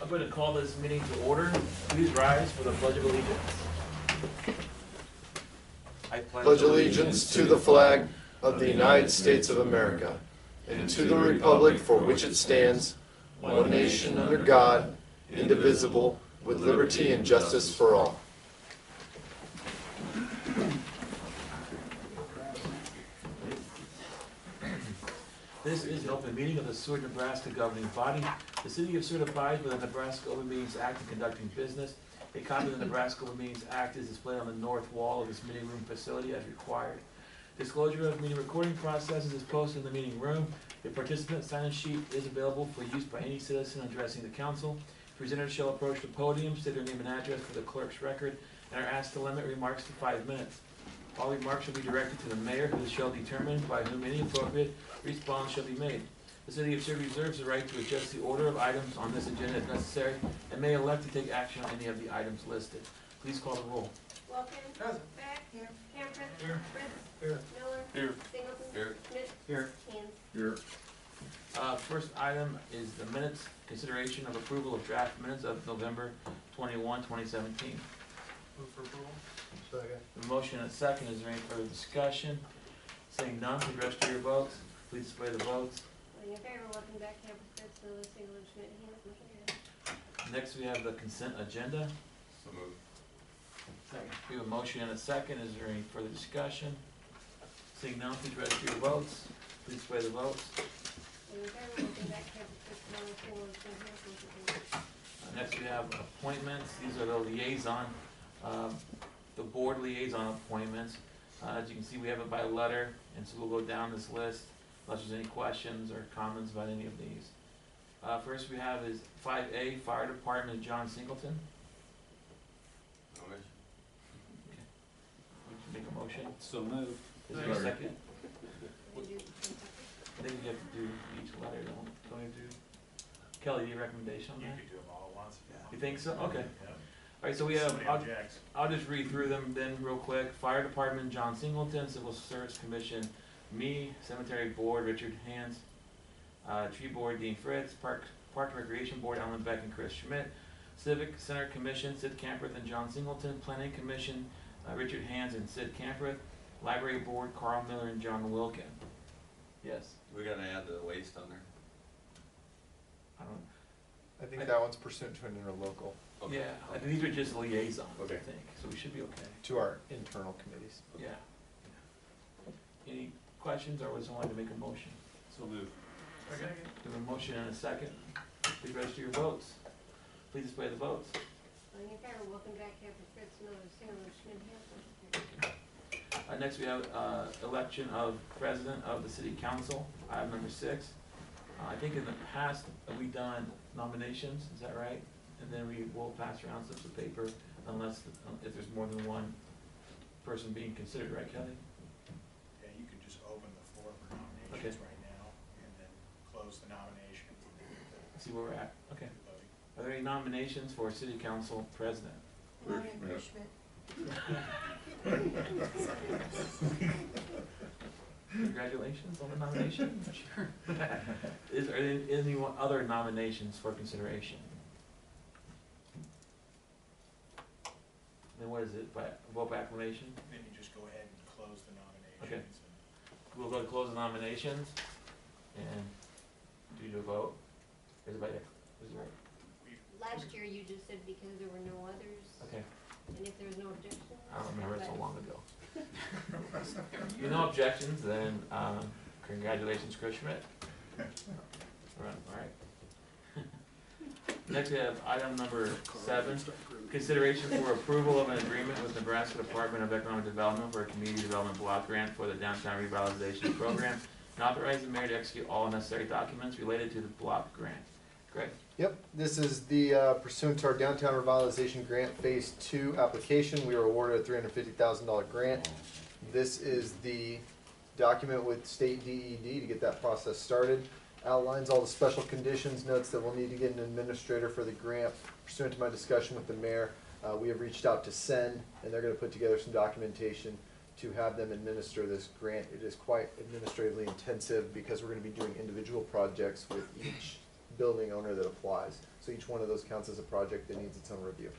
I'm going to call this meeting to order. Please rise for the Pledge of Allegiance. I Pledge allegiance to the flag of the United States of America and to the republic for which it stands, one nation under God, indivisible, with liberty and justice for all. This is an open meeting of the Seward, Nebraska governing body. The city of Seward abides by the Nebraska Open Meetings Act in conducting business. A copy of the Nebraska Open Meetings Act is displayed on the north wall of this meeting room facility as required. Disclosure of meeting recording processes is posted in the meeting room. A participant sign-in sheet is available for use by any citizen addressing the council. Presenters shall approach the podium, state their name and address for the clerk's record, and are asked to limit remarks to 5 minutes. All remarks shall be directed to the mayor, who shall determine by whom any appropriate response shall be made. The city of Seward reserves the right to adjust the order of items on this agenda if necessary, and may elect to take action on any of the items listed. Please call the roll. Wilkins. Present. Beck. Here. Camper. Here. Fritz. Here. Miller. Here. Singleton. Here. Schmidt. Here. Hands. Here. First item is the minutes, consideration of approval of draft minutes of November 21, 2017. Move for approval. Second. The motion and a second. Is there any further discussion? Seeing none, please register your votes. Please display the votes. Voting in favor, Wilkins. Beck. Camper. Fritz. Miller. Singleton. Schmidt. Hands. Motion carries. Next, we have the consent agenda. So move. Second. We have a motion and a second. Is there any further discussion? Seeing none, please register your votes. Please display the votes. Voting in favor, Wilkins. Beck. Camper. Fritz. Miller. Singleton. Schmidt. Hands. Motion carries. Next, we have appointments. These are the liaison, the board liaison appointments. As you can see, we have it by letter, and so we'll go down this list unless there's any questions or comments about any of these. First we have is 5A, Fire Department, John Singleton. Nomination. Okay. Would you make a motion? So moved. Is there a second? We do I think you have to do each letter, don't you do? Kelly, your recommendation on You that? could do them all at once. You think so? Okay. Yeah. Alright, so we have, Somebody objects. I'll just read through them then real quick. Fire Department, John Singleton. Civil Service Commission, me. Cemetery Board, Richard Hans. Tree Board, Dean Fritz. Park and Recreation Board, Alan Beck and Chris Schmidt. Civic Center Commission, Sid Camperth and John Singleton. Planning Commission, Richard Hans and Sid Camperth. Library Board, Carl Miller and John Wilkin. Yes, We gotta add the waste on there. I don't, I think that one's pursuant to an interlocal Okay. yeah, I think these are just liaisons, I Okay. think, so we should be okay. to our internal committees. Yeah. Any questions, or would someone like to make a motion? So move. Second. We have a motion and a second. Please register your votes. Please display the votes. Voting in favor, Wilkins. Beck. Camper. Fritz. Miller. Singleton. Schmidt. Hands. Motion carries. Next, we have election of president of the city council, item number 6. I think in the past, we've done nominations, is that right? And then we will pass around slips of paper unless, if there's more than one person being considered, right, Kelly? Yeah, you could just open the floor for nominations Okay. right now, and then close the nominations, and then Let's see where we're at. Okay. do the voting. Are there any nominations for city council president? Congratulations on the nomination. Sure. Is there any other nominations for consideration? Then what is it, by vote by acclamation? Then you just go ahead and close the nominations. Okay. and- We'll go to close the nominations and do the vote. Is it by, is there, Last year, you just said because there were no others, okay, and if there was no objections. I don't remember, it's so long ago. You no objections, then, congratulations, Chris Schmidt. All right. Next, we have item number 7, consideration for approval of an agreement with Nebraska Department of Economic Development for a community development block grant for the downtown revitalization program, and authorize the mayor to execute all necessary documents related to the block grant. Greg? Yep, this is the pursuant to our downtown revitalization grant phase 2 application. We were awarded a $350,000 grant. This is the document with state DED to get that process started. Outlines all the special conditions, notes that we'll need to get an administrator for the grant. Pursuant to my discussion with the mayor, we have reached out to SEND, and they're going to put together some documentation to have them administer this grant. It is quite administratively intensive because we're going to be doing individual projects with each building owner that applies. So each one of those counts as a project that needs its own review.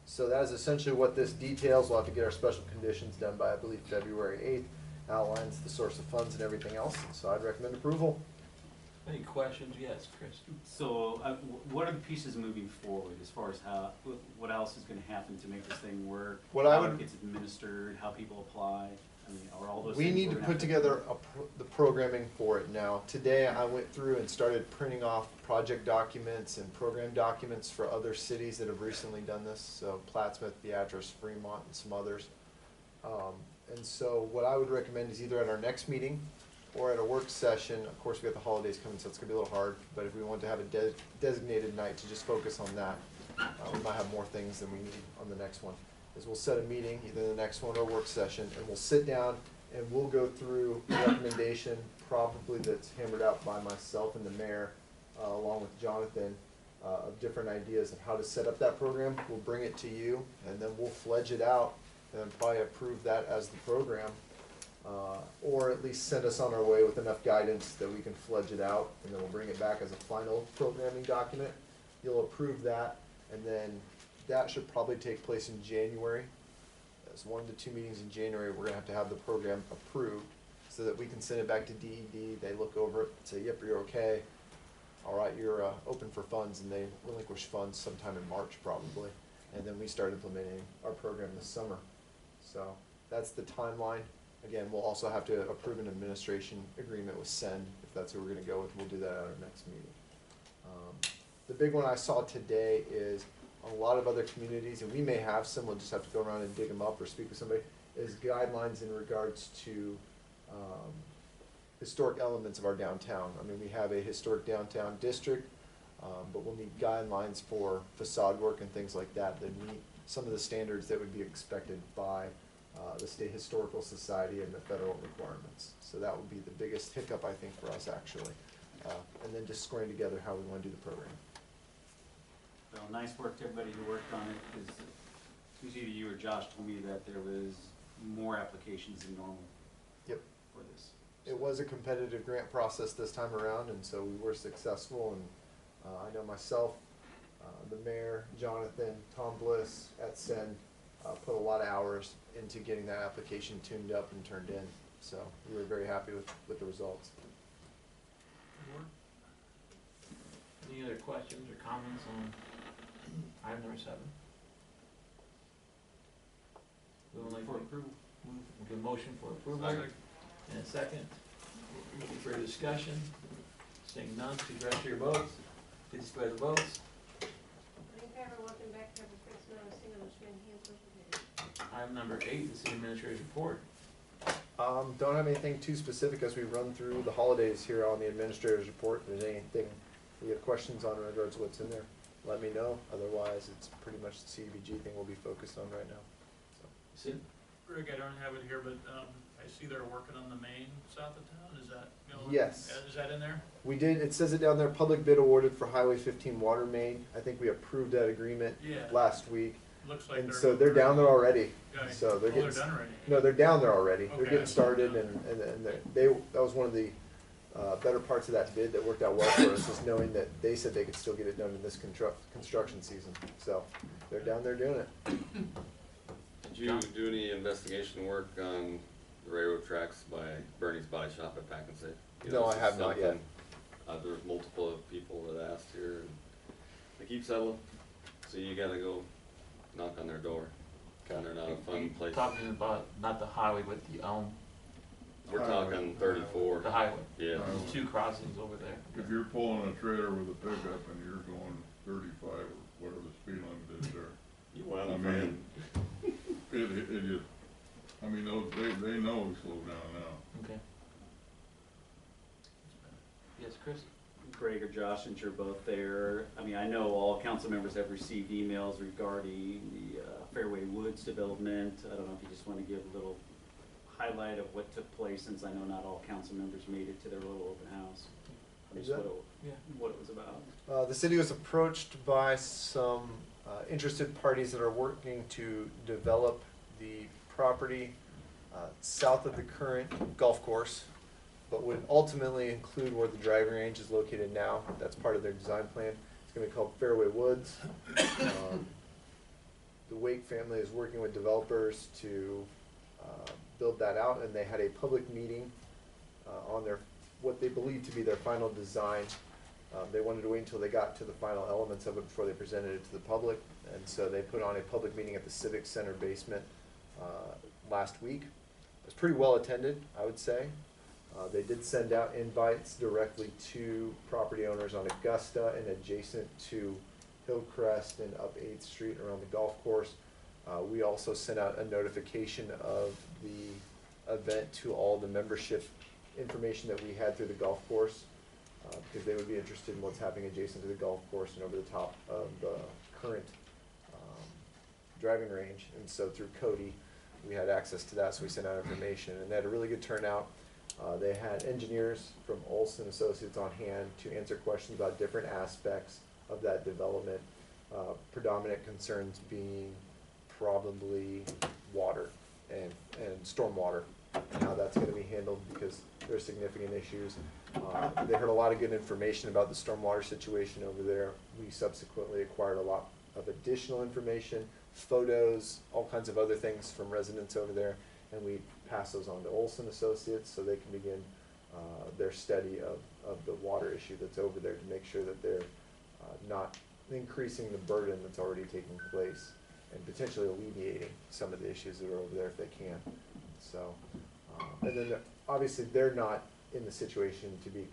So that is essentially what this details. We'll have to get our special conditions done by, I believe, February 8th. Outlines the source of funds and everything else. So I'd recommend approval. Any questions? Yes, Chris? So, what are the pieces moving forward as far as how, what else is gonna happen to make this thing work? What I How would- it gets administered, how people apply, I mean, are all those We things need we're to gonna put have together the programming for it now. Today, I went through and started printing off project documents and program documents for other cities that have recently done this. So Plattsmouth, Beatrice, Fremont, and some others. And so what I would recommend is either at our next meeting or at a work session. Of course, we got the holidays coming, so it's gonna be a little hard, but if we want to have a designated night to just focus on that, we might have more things than we need on the next one. Is we'll set a meeting, either the next one or work session, and we'll sit down and we'll go through a recommendation, probably that's hammered out by myself and the mayor, along with Jonathan, of different ideas of how to set up that program. We'll bring it to you, and then we'll fledge it out, and then probably approve that as the program. Or at least send us on our way with enough guidance that we can fledge it out, and then we'll bring it back as a final programming document. You'll approve that, and then that should probably take place in January. As 1 to 2 meetings in January, we're gonna have to have the program approved, so that we can send it back to DED, they look over it, say, yep, you're okay. All right, you're, open for funds, and they relinquish funds sometime in March probably, and then we start implementing our program this summer. So, that's the timeline. Again, we'll also have to approve an administration agreement with SEND, if that's who we're gonna go with. We'll do that at our next meeting. The big one I saw today is a lot of other communities, and we may have some, we'll just have to go around and dig them up or speak with somebody, is guidelines in regards to historic elements of our downtown. I mean, we have a historic downtown district, but we'll need guidelines for facade work and things like that that meet some of the standards that would be expected by the State Historical Society and the federal requirements. So that would be the biggest hiccup, I think, for us actually. And then just squaring together how we want to do the program. Well, nice work to everybody who worked on it, because it was either you or Josh told me that there was more applications than normal. Yep. For this. It was a competitive grant process this time around, and so we were successful, and I know myself, the mayor, Jonathan, Tom Bliss at SEND, put a lot of hours into getting that application tuned up and turned in, so we were very happy with the results. Any other questions or comments on item number 7? We would like For to approval. we'll give a motion for approval. Second. And a second. Any further discussion? Seeing none, please register your votes. Please display the votes. In favor, welcome back, Captain Fritz, noticing on the Schmidt Hands, motion carried. Item number 8, the city administrator's report. Don't have anything too specific as we run through the holidays here on the administrator's report. If there's anything you have questions on in regards to what's in there, let me know. Otherwise, it's pretty much the CDBG thing we'll be focused on right now. So. Sid? Rick, I don't have it here, but I see they're working on the main south of town, is that going? Yes. Is that in there? We did, it says it down there, public bid awarded for Highway 15 water main. I think we approved that agreement Yeah. last week. Looks like And they're. so they're down there already. Okay. So they're Oh, they're getting, done already? no, they're down there already. They're Okay. getting started, and that was one of the better parts of that bid that worked out well for us, is knowing that they said they could still get it done in this construction season. So they're down there doing it. Did you do any investigation work on the railroad tracks by Bernie's Body Shop at Pack and Save? You know, No, I this is have not yet. something, there's multiple of people that asked here, and they keep settling, so you gotta go knock on their door. And they're not a fun place. Talking about not the highway, but the We're talking 34. the highway. Yeah. The 2 crossings over there. If you're pulling a trailer with a pickup and you're going 35 or whatever the speed limit is there, You went I on mean, it just, I mean, they know we slow down now. Okay. Yes, Chris? Greg or Josh, since you're both there, I mean, I know all council members have received emails regarding the Fairway Woods development. I don't know if you just want to give a little highlight of what took place, since I know not all council members made it to their little open house. Just what it was about. The city was approached by some interested parties that are working to develop the property south of the current golf course, but would ultimately include where the driving range is located now. That's part of their design plan. It's gonna be called Fairway Woods. The Wake family is working with developers to build that out, and they had a public meeting on their, what they believe to be their final design. They wanted to wait until they got to the final elements of it before they presented it to the public, and so they put on a public meeting at the Civic Center basement last week. It was pretty well attended, I would say. They did send out invites directly to property owners on Augusta and adjacent to Hillcrest and up 8th Street around the golf course. We also sent out a notification of the event to all the membership information that we had through the golf course, because they would be interested in what's happening adjacent to the golf course and over the top of the current driving range. And so through Cody, we had access to that, so we sent out information, and they had a really good turnout. They had engineers from Olson Associates on hand to answer questions about different aspects of that development. Predominant concerns being probably water and stormwater, and how that's gonna be handled, because there's significant issues. They heard a lot of good information about the stormwater situation over there. We subsequently acquired a lot of additional information, photos, all kinds of other things from residents over there, and we pass those on to Olson Associates so they can begin their study of the water issue that's over there, to make sure that they're not increasing the burden that's already taking place, and potentially alleviating some of the issues that are over there if they can. So, and then obviously they're not in the situation to be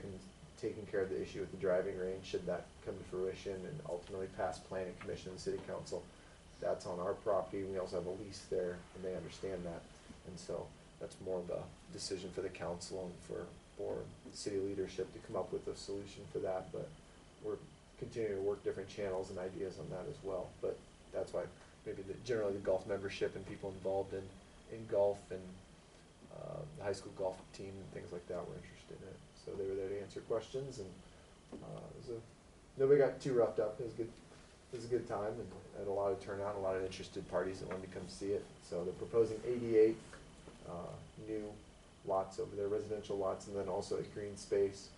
taking care of the issue with the driving range, should that come to fruition and ultimately pass planning commission and city council. That's on our property. We also have a lease there, and they understand that. And so that's more of a decision for the council and for the city leadership to come up with a solution for that. But we're continuing to work different channels and ideas on that as well. But that's why maybe generally the golf membership and people involved in golf and the high school golf team and things like that were interested in it. So they were there to answer questions, and nobody got too roughed up. It was good. It was a good time, and had a lot of turnout, a lot of interested parties that wanted to come see it. So they're proposing 88 new lots over there, residential lots, and then also a green space,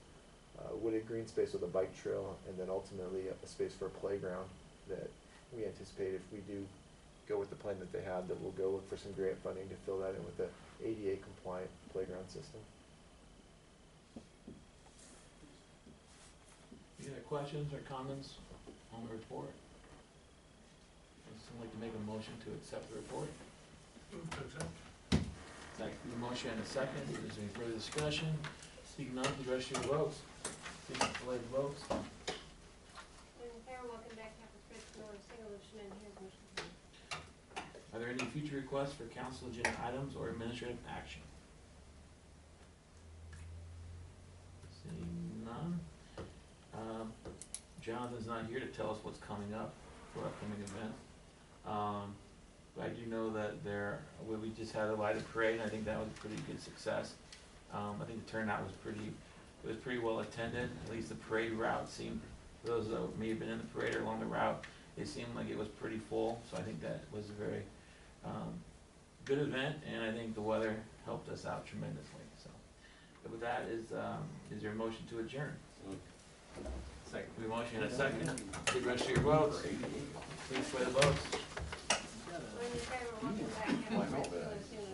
wooded green space with a bike trail, and then ultimately a space for a playground that we anticipate, if we do go with the plan that they have, that we'll go look for some grant funding to fill that in with the ADA compliant playground system. Any other questions or comments on the report? Would someone like to make a motion to accept the report? Move to accept. Second. The motion and a second. Is there any further discussion? Seeing none, please register your votes. Please display the votes. Madam Chair, welcome back, Captain Fritz, Miller, St. Louis, Schmidt, here's Mr. Green. Are there any future requests for council agenda items or administrative action? Seeing none. Jonathan's not here to tell us what's coming up for upcoming events. But I do know that we just had a lighted parade, and I think that was a pretty good success. I think the turnout was pretty well attended. At least the parade route seemed, for those that may have been in the parade or along the route, it seemed like it was pretty full. So I think that was a very good event, and I think the weather helped us out tremendously. So, but with that, is there a motion to adjourn? Second. We have a motion and a second. Please register your votes. Please display the votes. Madam Chair, welcome back, Captain Fritz, Miller, St. Louis,